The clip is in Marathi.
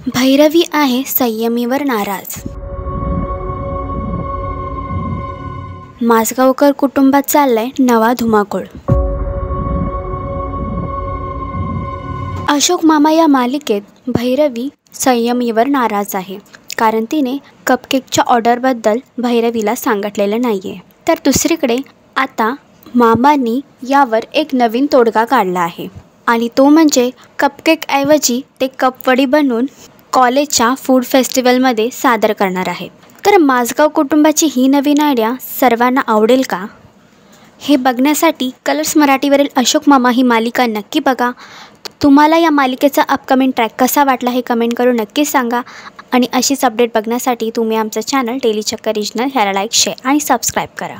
भैरवी आहे संयमीवर नाराज। माजगावकर कुटुंबात चाललाय नवा धुमाकूळ। अशोक मामा या मालिकेत भैरवी संयमीवर नाराज आहे, कारण तिने कपकेकच्या ऑर्डरबद्दल भैरवीला सांगितलेलं नाहीये। तर दुसरीकडे आता मामांनी यावर एक नवीन तोडगा काढला आहे आणि तो म्हणजे कपकेकऐवजी ते कपवडी बनवून कॉलेजच्या फूड फेस्टिवलमध्ये सादर करणार आहे। तर माजगाव कुटुंबाची ही नवीन आयडिया सर्वांना आवडेल का, हे बघण्यासाठी कलर्स मराठीवरील अशोक मामा ही मालिका नक्की बघा। तुम्हाला या मालिकेचा अपकमिंग ट्रॅक कसा वाटला हे कमेंट करून नक्की सांगा आणि अशीच अपडेट बघण्यासाठी तुम्ही आमचं चॅनल डेली चक्कर रिजनल ह्याला लाईक, शेअर आणि सबस्क्राईब करा।